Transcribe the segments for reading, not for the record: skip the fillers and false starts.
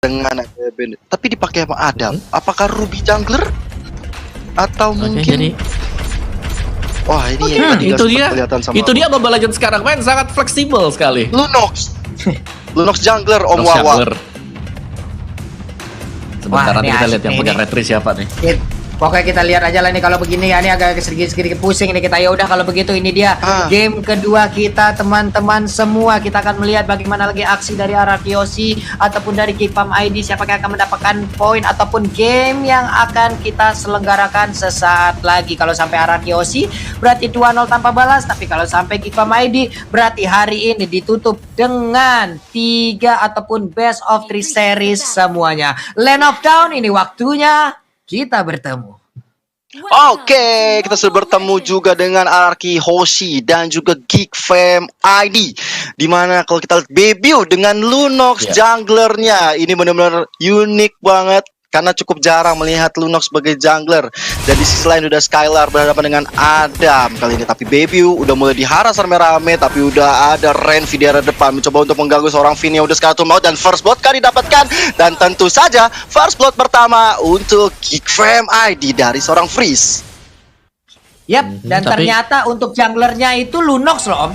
dengan tapi dipakai sama Adam. Apakah Ruby jungler atau mungkin jadi wah ini yang tadi itu dia. kelihatan sama Itu dia Mobile Legends sekarang main sangat fleksibel sekali. Lunox. Lunox jungler Om Lunox Wawa. jungler. Sebentar Wah, nanti ini kita asik lihat yang nih, punya ini. retri siapa nih. Pokoknya kita lihat aja lah nih kalau begini ya, ini agak sedikit pusing nih kita. Ya udah kalau begitu ini dia game kedua kita teman-teman semua. Kita akan melihat bagaimana lagi aksi dari arah Kiyoshi ataupun dari Geekpam ID, siapa yang akan mendapatkan poin ataupun game yang akan kita selenggarakan sesaat lagi. Kalau sampai arah Kiyoshi berarti 2-0 tanpa balas, tapi kalau sampai Geekpam ID berarti hari ini ditutup dengan 3 ataupun best of 3 series semuanya. Land of Down ini waktunya kita bertemu. Oke, kita sudah bertemu juga dengan Ararki Hoshi dan juga Geek Fam ID. Dimana kalau kita lihat debut dengan Lunox junglernya, ini benar-benar unik banget. Karena cukup jarang melihat Lunox sebagai jungler. Dan di sisi lain udah Skylar berhadapan dengan Adam kali ini. Tapi Baby udah mulai diharas rame-rame. Tapi udah ada Renvi di arah depan mencoba untuk mengganggu seorang Vini yang udah sekali maut. Dan first blood kan didapatkan. Dan tentu saja first blood pertama untuk Geek Fam ID dari seorang Freeze. Yap, dan tapi ternyata untuk junglernya itu Lunox loh Om.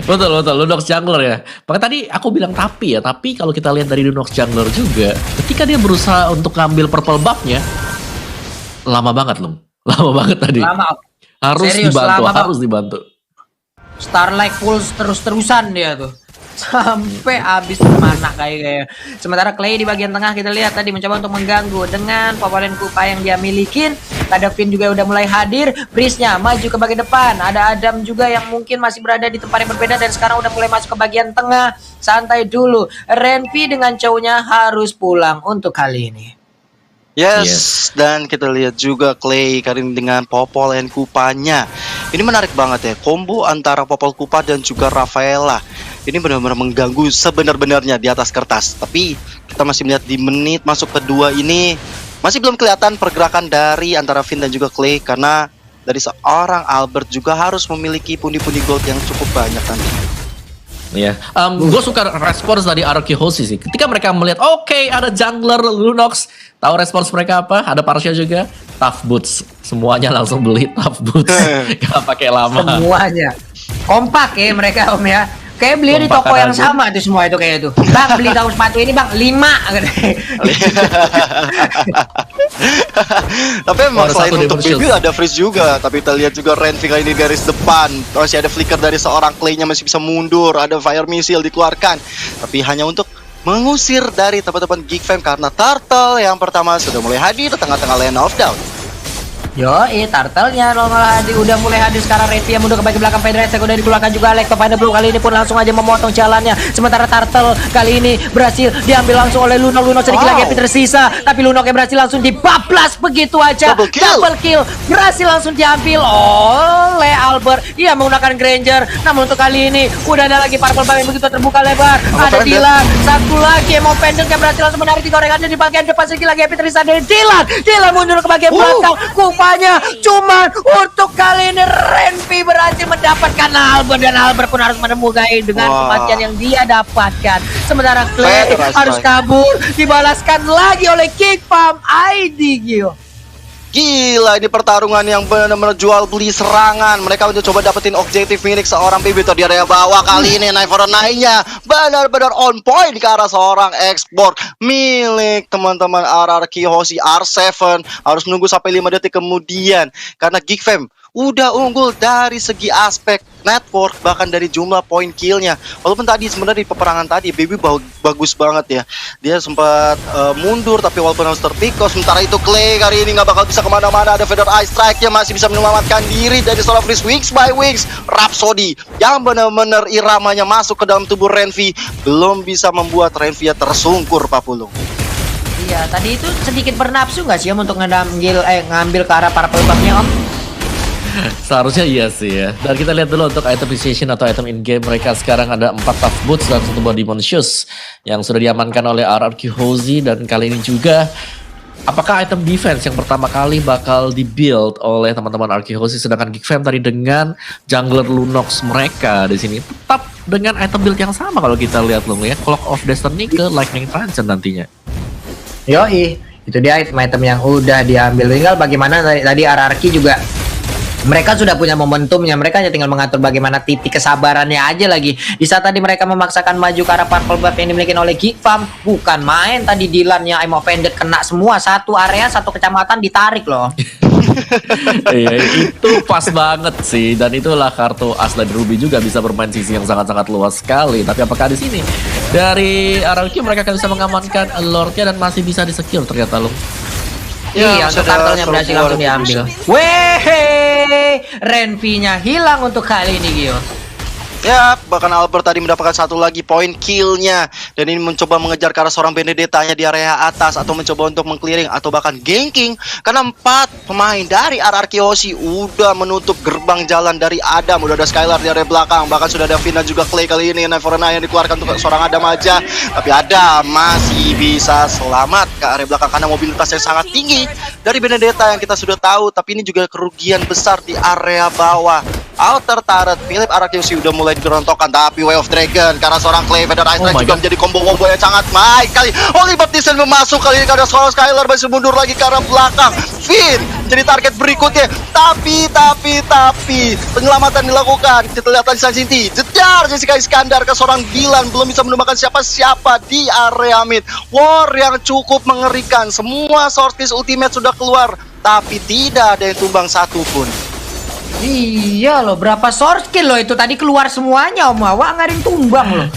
Betul Lunox jungler ya. Makanya tadi aku bilang tapi kalau kita lihat dari Lunox jungler juga, ketika dia berusaha untuk ngambil purple buff-nya, lama banget loh. Lama banget tadi. Lama. Harus Serius, dibantu, lama, harus dibantu. Starlight Pulse terus-terusan dia tuh. Sampai habis mana kayak. Sementara Clay di bagian tengah kita lihat tadi mencoba untuk mengganggu dengan Popolen Kupa yang dia milikin. Ada Finn juga udah mulai hadir. Breeze-nya maju ke bagian depan. Ada Adam juga yang mungkin masih berada di tempat yang berbeda dan sekarang udah mulai masuk ke bagian tengah. Santai dulu. Renvi dengan cowoknya harus pulang untuk kali ini. Yes, dan kita lihat juga Clay Karin dengan Popol and Kupanya. Ini menarik banget ya, combo antara Popol Kupa dan juga Rafaela. Ini benar-benar mengganggu sebenar-benarnya di atas kertas. Tapi kita masih melihat di menit masuk kedua ini masih belum kelihatan pergerakan dari antara Finn dan juga Clay. Karena dari seorang Albert juga harus memiliki pundi-pundi gold yang cukup banyak nanti. Iya, gue suka respons dari Ararki Hoshi sih. Ketika mereka melihat, oke, ada jungler Lunox, tahu respons mereka apa? Ada Parsha juga, Tough Boots. Semuanya langsung beli Tough Boots, gak pakai lama. Semuanya kompak ya mereka Om ya. Kayak beli di toko yang sama tuh semua itu kayak itu. Bang beli tahu sepatu ini bang 5. Tapi memang selain untuk Baby ada Freeze juga. Tapi kita lihat juga Renvi kali ini garis depan. Masih ada flicker dari seorang Clay-nya masih bisa mundur. Ada Fire Missile dikeluarkan. Tapi hanya untuk mengusir dari teman-teman Geek Fam. Karena Turtle yang pertama sudah mulai hadir di tengah-tengah Land of Down. Turtle-nya udah mulai hadir sekarang. Renvi yang mundur ke bagian belakang. Pedrese udah dikeluarkan juga. Leg Panda Blue kali ini pun langsung aja memotong jalannya. Sementara Turtle kali ini berhasil diambil langsung oleh Lunox sedikit lagi Happy tersisa. Tapi Lunox berhasil langsung dibablas begitu aja. Double kill berhasil langsung diambil oleh Albert. Ia menggunakan Granger. Namun untuk kali ini udah ada lagi Purple Bang yang begitu terbuka lebar. Ada Dylan. Satu lagi Emo Pendant yang berhasil langsung menarik di gorengannya di bagian depan. Sedikit lagi Happy tersisa dari Dylan. Dylan mundur ke bagian belakang. Cuman untuk kali ini Renvi berhasil mendapatkan Albert dan Albert pun harus menemukan dengan kematian yang dia dapatkan. Sementara Clay harus kabur, dibalaskan lagi oleh Geekpam ID Gio. Gila, ini pertarungan yang benar-benar jual beli serangan. Mereka udah coba dapetin objektif milik seorang Baby di area bawah. Kali ini Knife for Nine-nya benar-benar on point ke arah seorang ekspor milik teman-teman Ararki Hoshi R7. Harus nunggu sampai 5 detik kemudian. Karena Geek Fam udah unggul dari segi aspek network, bahkan dari jumlah poin killnya. Walaupun tadi sebenarnya di peperangan tadi Baby bagus banget ya. Dia sempat mundur tapi walaupun harus terpikau. Sementara itu Clay kali ini nggak bakal bisa kemana-mana. Ada Feather Eye Strike-nya masih bisa menyelamatkan diri dari seorang Freeze. Wings by Wings Rhapsody yang benar-benar iramanya masuk ke dalam tubuh Renvi belum bisa membuat Renvi tersungkur Pak Pulung. Iya, tadi itu sedikit bernafsu nggak sih Om untuk ngambil ke arah para pelebaknya Om? Seharusnya iya sih ya. Dan kita lihat dulu untuk item appreciation atau item in-game mereka sekarang ada 4 Tough Boots dan 1 buah Demon Shoes yang sudah diamankan oleh Ararki Hoshi. Dan kali ini juga apakah item defense yang pertama kali bakal di-build oleh teman-teman Ararki Hoshi, sedangkan Geek Fam tadi dengan jungler Lunox mereka di sini tetap dengan item build yang sama kalau kita lihat loh ya, Clock of Destiny ke Lightning Transcend nantinya. Yoi, itu dia item-item yang udah diambil. Tinggal bagaimana tadi RRQ juga, mereka sudah punya momentumnya, mereka hanya tinggal mengatur bagaimana titik kesabarannya aja lagi. Di saat tadi mereka memaksakan maju ke arah purple buff yang dimiliki oleh Geek Farm, bukan main tadi Dylan-nya I'm offended kena semua, satu area satu kecamatan ditarik loh. Iya, itu pas banget sih, dan itulah kartu as dari Ruby juga bisa bermain sisi yang sangat-sangat luas sekali. Tapi apakah di sini dari RRQ mereka akan bisa mengamankan Lordnya dan masih bisa di-secure ternyata loh. Iya, masih untuk ada turtle-nya berhasil serbuan langsung diambil. evolution. Weh, Renvi-nya hilang untuk kali ini, Gio. Ya, bahkan Albert tadi mendapatkan satu lagi poin kill-nya. Dan ini mencoba mengejar ke arah seorang Benedetta-nya di area atas, atau mencoba untuk meng-clearing atau bahkan ganking. Karena 4 pemain dari RRQ Aussie udah menutup gerbang jalan dari Adam. Udah ada Skylar di area belakang, bahkan sudah ada Fina juga Clay kali ini. Neverna yang dikeluarkan untuk seorang Adam aja. Tapi Adam masih bisa selamat ke area belakang karena mobilitas yang sangat tinggi dari Benedetta yang kita sudah tahu. Tapi ini juga kerugian besar di area bawah. Outer turret Philip RRQ udah mulai digerontokkan, tapi Way of Dragon karena seorang Clay Feather Ice Strike juga menjadi combo-combo yang sangat baik kali. Holy Baptisten memasuk kali ini karena seorang Skylar masih mundur lagi ke arah belakang. Finn jadi target berikutnya, tapi penyelamatan dilakukan. Kita lihat tadi Sansinti jejar Jessica Iskandar ke seorang Dylan, belum bisa menemukan siapa-siapa di area mid. War yang cukup mengerikan, semua Sortis Ultimate sudah keluar, tapi tidak ada yang tumbang satupun. Iya loh, berapa source kill loh itu tadi keluar semuanya, Om Awa nggak ada yang tumbang loh.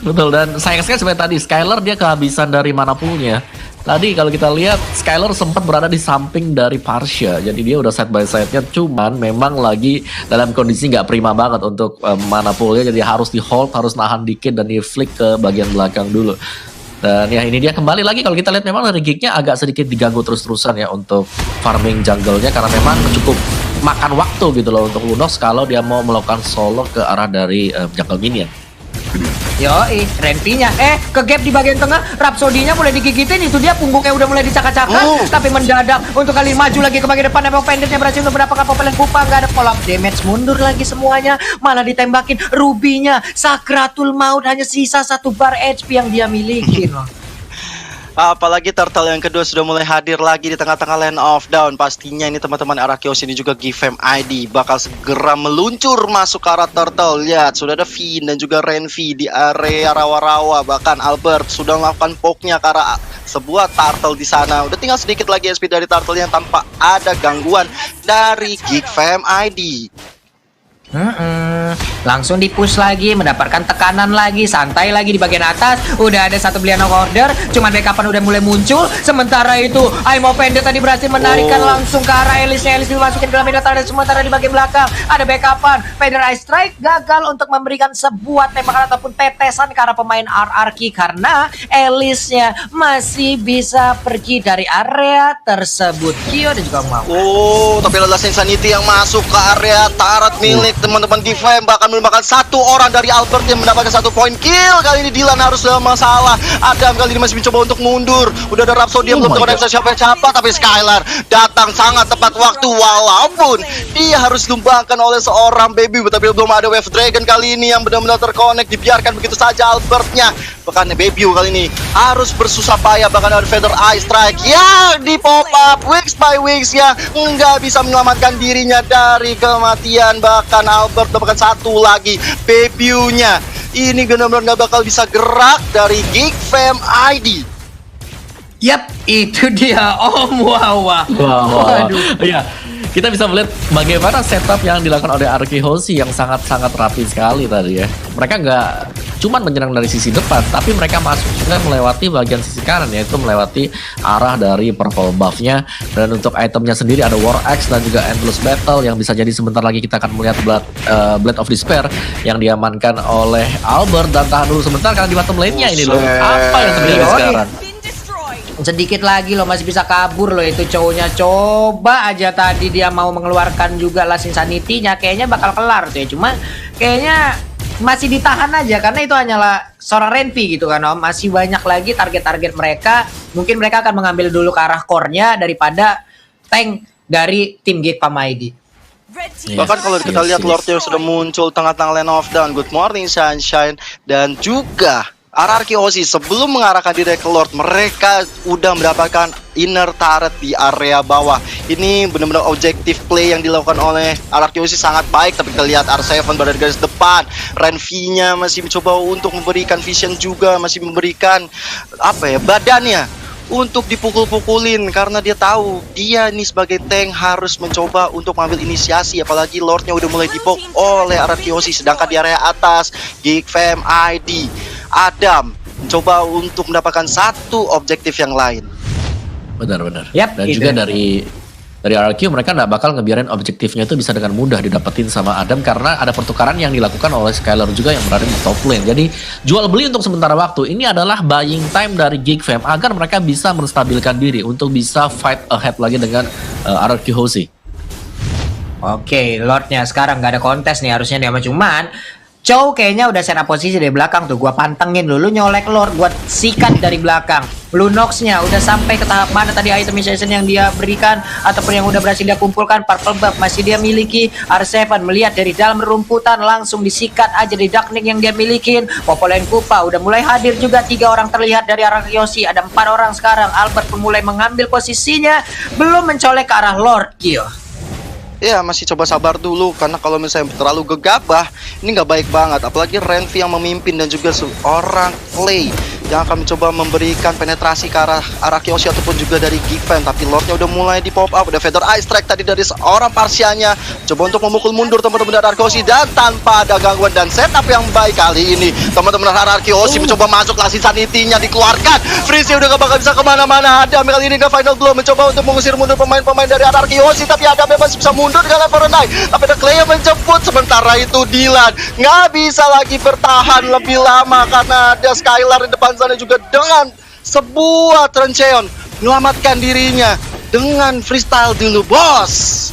Betul, dan sayang sekali seperti tadi Skylar dia kehabisan dari mana poolnya. Tadi kalau kita lihat Skylar sempat berada di samping dari Parsha, jadi dia udah side by side-nya, cuman memang lagi dalam kondisi nggak prima banget untuk mana poolnya, jadi harus di hold, harus nahan dikit dan di flick ke bagian belakang dulu. Dan ya ini dia kembali lagi kalau kita lihat memang dari Geek-nya agak sedikit diganggu terus-terusan ya untuk farming jungle-nya, karena memang cukup makan waktu gitu loh untuk Lunox kalau dia mau melakukan solo ke arah dari jungle minion. Yoi, Renvi-nya ke gap di bagian tengah, Rhapsody-nya mulai digigitin, itu dia punggungnya udah mulai dicakar-cakar, tapi mendadak untuk kali maju lagi ke bagian depan. Emang Pendant-nya berhasil untuk mendapatkan Popel yang Pupa, nggak ada follow-up damage, mundur lagi semuanya, malah ditembakin. Ruby-nya Sakratul Maut, hanya sisa 1 bar HP yang dia miliki loh. Apalagi turtle yang kedua sudah mulai hadir lagi di tengah-tengah lane of down. Pastinya ini teman-teman RRQ ini juga Gifem ID bakal segera meluncur masuk ke arah turtle. Lihat, sudah ada Finn dan juga Renvi di area rawa-rawa. Bahkan Albert sudah melakukan poke-nya ke arah sebuah turtle di sana. Udah tinggal sedikit lagi SP dari turtle yang tanpa ada gangguan dari Gifem ID. Langsung di-push lagi, mendapatkan tekanan lagi, santai lagi di bagian atas. Udah ada satu belian order, cuman backupan udah mulai muncul. Sementara itu, I'm offended tadi berhasil menarikan langsung ke arah Elisnya. Elis dimasukin ke dalam medan target, sementara di bagian belakang ada backupan. Feather Ice Strike gagal untuk memberikan sebuah tembakan ataupun tetesan ke arah pemain RRQ karena Elisnya masih bisa pergi dari area tersebut. Kyo dan juga mau. Tapi adalah Insanity yang masuk ke area turret milik teman-teman Gifem, bahkan merupakan satu orang dari Albert yang mendapatkan 1 poin kill. Kali ini Dylan harus dalam masalah. Adam kali ini masih mencoba untuk mundur. Udah ada Rhapsody yang belum terkoneksi siapa-siapa, tapi Skylar datang sangat tepat waktu walaupun dia harus dilumbangkan oleh seorang baby. Tapi belum ada Wave Dragon kali ini yang benar-benar terkonek, dibiarkan begitu saja Albertnya. Bahkan baby kali ini harus bersusah payah, bahkan ada Feather Ice Strike yang di pop up weeks by weeks yang nggak bisa menyelamatkan dirinya dari kematian. Bahkan Albert dapatkan satu lagi debutnya. Ini benar-benar nggak bakal bisa gerak dari Gifem ID. Yap, itu dia Om Wawa. Waduh. Iya, kita bisa melihat bagaimana setup yang dilakukan oleh RRQ Hoshi yang sangat-sangat rapi sekali tadi ya. Mereka nggak cuman menyerang dari sisi depan, tapi mereka masuk juga melewati bagian sisi kanan, yaitu melewati arah dari purple buff-nya. Dan untuk itemnya sendiri ada War Axe dan juga Endless Battle yang bisa jadi sebentar lagi kita akan melihat Blade of Despair yang diamankan oleh Albert. Dan tahan dulu sebentar karena di bottom lane-nya ini loh. Apa yang terjadi sekarang? Sedikit lagi loh, masih bisa kabur loh itu cowoknya. Coba aja tadi dia mau mengeluarkan juga Last Insanity-nya, kayaknya bakal kelar tuh ya. Cuma kayaknya masih ditahan aja karena itu hanyalah seorang Renvi gitu kan Om. Masih banyak lagi target-target mereka. Mungkin mereka akan mengambil dulu ke arah core-nya daripada tank dari tim Geek Farm ID. Bahkan kalau kita lihat yes. Lordnya sudah muncul tengah-tengah lane of down. Good morning Sunshine. Dan juga RRQ Ozzy sebelum mengarahkan diri ke Lord, mereka udah mendapatkan inner turret di area bawah. Ini benar-benar objektif play yang dilakukan oleh RRQ Ozzy sangat baik. Tapi kita lihat R7 berada di garis depan. Renvi-nya masih mencoba untuk memberikan vision juga, masih memberikan badannya untuk dipukul-pukulin karena dia tahu dia nih sebagai tank harus mencoba untuk mengambil inisiasi, apalagi Lordnya udah mulai dipok oleh RRQ Ozzy. Sedangkan di area atas Geek Fam ID Adam mencoba untuk mendapatkan satu objektif yang lain. Benar-benar. Yap, Dan itu. juga dari RRQ mereka nggak bakal ngebiarin objektifnya itu bisa dengan mudah didapetin sama Adam karena ada pertukaran yang dilakukan oleh Skylar juga yang berada di top lane. Jadi jual beli untuk sementara waktu ini adalah buying time dari Geek Fam agar mereka bisa menstabilkan diri untuk bisa fight ahead lagi dengan RRQ Ozzy. Oke, Lordnya sekarang nggak ada kontes nih harusnya nih, cuman Chow kayaknya udah set up posisi dari belakang tuh. Gua pantengin dulu, nyolek Lord, gua sikat dari belakang. Lunox-nya udah sampai ke tahap mana tadi itemization yang dia berikan ataupun yang udah berhasil dia kumpulkan. Purple buff masih dia miliki. R7 melihat dari dalam rumputan langsung disikat aja di Darknik yang dia milikin. Popolen Kupa udah mulai hadir juga, 3 orang terlihat dari arah Yoshi. Ada 4 orang sekarang. Albert pun mulai mengambil posisinya, belum mencolek ke arah Lord Kyo. Ya masih coba sabar dulu karena kalau misalnya terlalu gegabah ini nggak baik banget, apalagi Renvi yang memimpin dan juga seorang Clay yang akan mencoba memberikan penetrasi ke arah Kyoshi ataupun juga dari Geek Fam. Tapi Lordnya udah mulai di pop up, udah Feather Ice Strike tadi dari seorang Parsianya, coba untuk memukul mundur teman-teman dari Kyoshi dan tanpa ada gangguan dan setup yang baik kali ini teman-teman Kyoshi mencoba masuk, langsung sanitinya dikeluarkan. Freeze udah gak bakal bisa kemana-mana. Adam kali ini ke final blow mencoba untuk mengusir mundur pemain-pemain dari Kyoshi, tapi Adam masih bisa mundur dengan Level 9. Tapi ada Clay yang menjemput, sementara itu Dylan nggak bisa lagi bertahan lebih lama karena ada Skylar di depan sana juga dengan sebuah Trencheon menyelamatkan dirinya dengan freestyle dulu bos.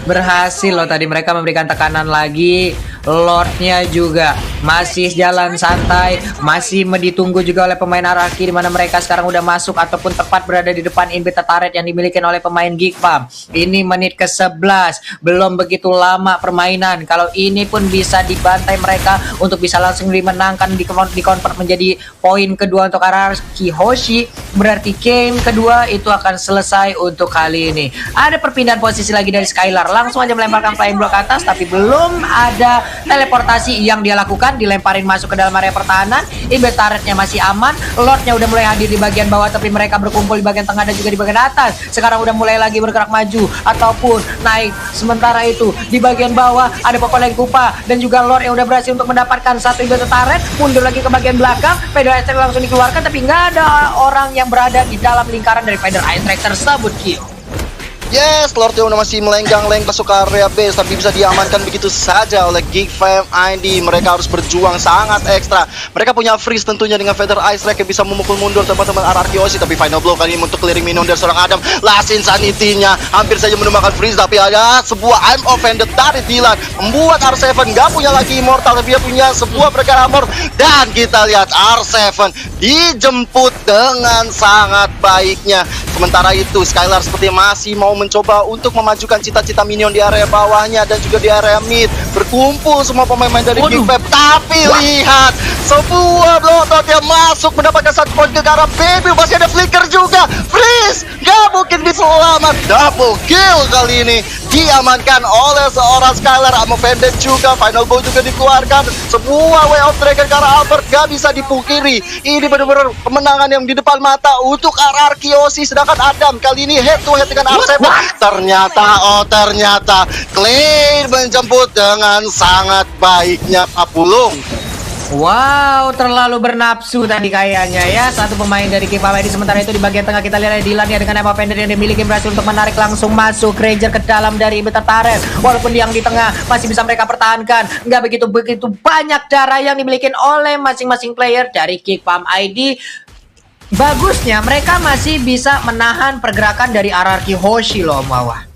Berhasil loh tadi mereka memberikan tekanan lagi. Lordnya juga masih jalan santai, masih ditunggu juga oleh pemain Araki, di mana mereka sekarang udah masuk ataupun tepat berada di depan inhibitor turret yang dimiliki oleh pemain Geek Fam. Ini menit ke-11, belum begitu lama permainan. Kalau ini pun bisa dibantai mereka untuk bisa langsung dimenangkan, di-convert menjadi poin kedua untuk Araki Hoshi. Berarti game kedua itu akan selesai untuk kali ini. Ada perpindahan posisi lagi dari Skylar, langsung aja melemparkan flying block ke atas, tapi belum ada teleportasi yang dia lakukan, dilemparin masuk ke dalam area pertahanan. Inhibitor turretnya masih aman, Lordnya udah mulai hadir di bagian bawah, tapi mereka berkumpul di bagian tengah dan juga di bagian atas. Sekarang udah mulai lagi bergerak maju ataupun naik. Sementara itu di bagian bawah ada Popolen Kupa dan juga Lord yang udah berhasil untuk mendapatkan satu inhibitor turret. Mundur lagi ke bagian belakang, Feather Ice Strike langsung dikeluarkan, tapi nggak ada orang yang berada di dalam lingkaran dari Feather Ice Strike tersebut, Kyo. Yes, Lordnya udah masih melenggang-leng masuk ke area base, tapi bisa diamankan begitu saja oleh Geek Fam ID. Mereka harus berjuang sangat ekstra. Mereka punya freeze tentunya dengan Feather Ice Strike yang bisa memukul mundur teman-teman RRQ Ozzy, tapi final blow kali ini untuk clearing minion dari seorang Adam. Last Insanity-nya hampir saja menumbangkan freeze, tapi ada sebuah I'm offended dari Dylan membuat R7 nggak punya lagi immortal, tapi dia punya sebuah berkah armor. Dan kita lihat R7 dijemput dengan sangat baiknya. Sementara itu Skylar seperti masih mau mencoba untuk memajukan cita-cita minion di area bawahnya dan juga di area mid. Berkumpul semua pemain-pemain dari Geek Fam, tapi lihat sebuah bloodshot yang masuk mendapatkan satu poin ke arah baby. Masih ada flicker juga, freeze gak mungkin bisa selamat. Double kill kali ini diamankan oleh seorang Skylar. Amo Vended juga, final bow juga dikeluarkan. Sebuah way of dragon ke arah Albert gak bisa dipungkiri. Ini benar-benar kemenangan yang di depan mata untuk RRQ Ozzy. Sedangkan Adam kali ini head to head dengan R7. Ternyata Clay menjemput dengan sangat baiknya Papulung. Wow, terlalu bernafsu tadi kayaknya ya satu pemain dari Geek Fam ID. Sementara itu di bagian tengah kita lihat Dylan ya dengan Emma Fender yang dimiliki berhasil untuk menarik langsung masuk Ranger ke dalam dari inhibitor turret. Walaupun yang di tengah masih bisa mereka pertahankan, nggak begitu banyak darah yang dimiliki oleh masing-masing player dari Geek Fam ID. Bagusnya mereka masih bisa menahan pergerakan dari RRQ Hoshi loh, Mawah.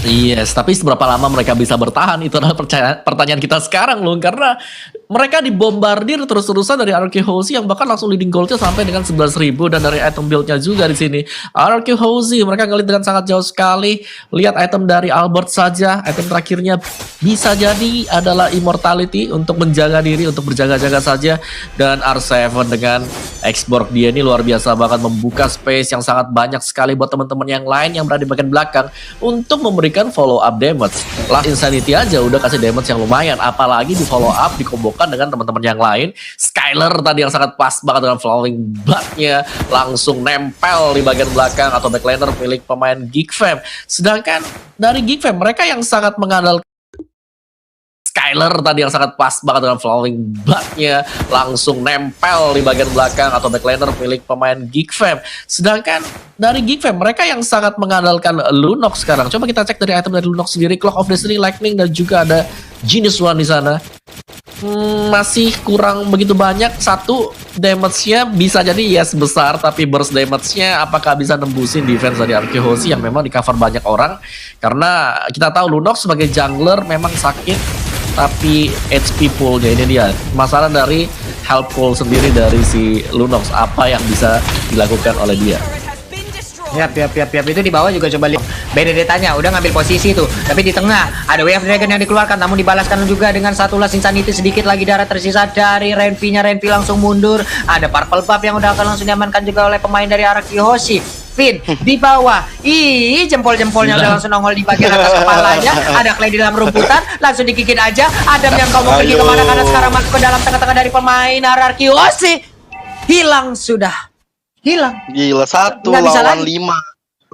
Yes, tapi seberapa lama mereka bisa bertahan itu adalah pertanyaan kita sekarang loh, karena mereka dibombardir terus-terusan dari RRQ Hozi yang bahkan langsung leading goalnya sampai dengan 11.000 dan dari item build-nya juga di sini. RRQ Hozi mereka ngelit dengan sangat jauh sekali. Lihat item dari Albert saja, item terakhirnya bisa jadi adalah Immortality untuk menjaga diri, untuk berjaga-jaga saja. Dan R7 dengan X-Borg dia ini luar biasa banget, membuka space yang sangat banyak sekali buat teman-teman yang lain yang berada di bagian belakang untuk memberikan follow up damage. Last Insanity aja udah kasih damage yang lumayan, apalagi di follow up dikombokan dengan teman-teman yang lain. Skyler tadi yang sangat pas banget dengan flowing blood-nya langsung nempel di bagian belakang atau backliner milik pemain Geekfam. Sedangkan dari Geekfam mereka yang sangat mengandalkan Skyler tadi yang sangat pas banget dengan flowing blood-nya langsung nempel di bagian belakang atau backliner milik pemain Geekfam. Sedangkan dari Geekfam mereka yang sangat mengandalkan Lunox sekarang. Coba kita cek dari item dari Lunox sendiri, Clock of Destiny, Lightning dan juga ada Genius One di sana. Masih kurang begitu banyak. Satu, damage-nya bisa jadi yes besar, tapi burst damage-nya apakah bisa nembusin defense dari RRQ Hozi yang memang di cover banyak orang. Karena kita tahu Lunox sebagai jungler memang sakit, tapi HP pool-nya ini dia masalah dari health pool sendiri dari si Lunox, apa yang bisa dilakukan oleh dia. Yap, itu di bawah juga coba lihat. Benedetta-nya udah ngambil posisi tuh, tapi di tengah ada Wave Dragon yang dikeluarkan, namun dibalaskan juga dengan satu last Insanity. Sedikit lagi darah tersisa dari Renvi-nya. Renvi langsung mundur. Ada Purple Buff yang udah akan langsung diamankan juga oleh pemain dari RRQ Hozi. Finn di bawah, jempol-jempolnya udah langsung nongol di bagian atas kepalanya. Ada Clay di dalam rumputan, langsung dikikit aja. Adam yang kau mau pergi kemana, karena sekarang masuk ke dalam tengah-tengah dari pemain RRQ Hozi. Hilang sudah. Hilang. Gila, 1 Nggak bisa lawan lagi. 5.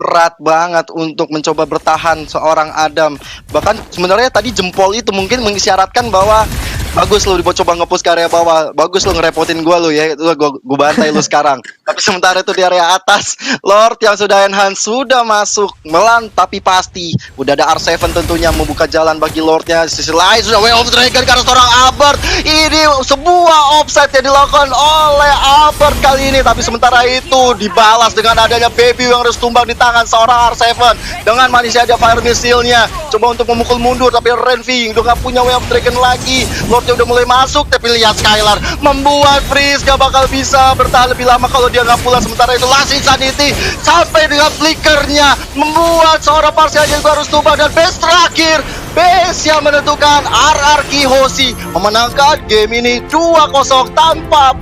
Berat banget untuk mencoba bertahan seorang Adam. Bahkan sebenarnya tadi jempol itu mungkin mengisyaratkan bahwa bagus lu coba nge-push ke area bawah. Bagus lu ngerepotin gua lu ya. Itu gua bantai lu sekarang. Tapi sementara itu di area atas, Lord yang sudah enhance sudah masuk melan, tapi pasti udah ada R7 tentunya membuka jalan bagi Lordnya. Di sisi lain sudah Way of Dragon karena seorang Albert. Ini sebuah offside yang dilakukan oleh Albert kali ini. Tapi sementara itu dibalas dengan adanya Baby yang harus tumbang di tangan seorang R7. Dengan manisnya ada Fire Missile-nya. Coba untuk memukul mundur, tapi Renvi udah gak punya Way of Dragon lagi. Lordnya udah mulai masuk, tapi lihat Skylar membuat Freeze gak bakal bisa bertahan lebih lama kalau dia nggak pulang. Sementara itu Last Insanity sampai dengan flickernya membuat seorang Parsial juga harus tumbang. Dan base terakhir, base yang menentukan RRQ Hozi memenangkan game ini 2-0 tanpa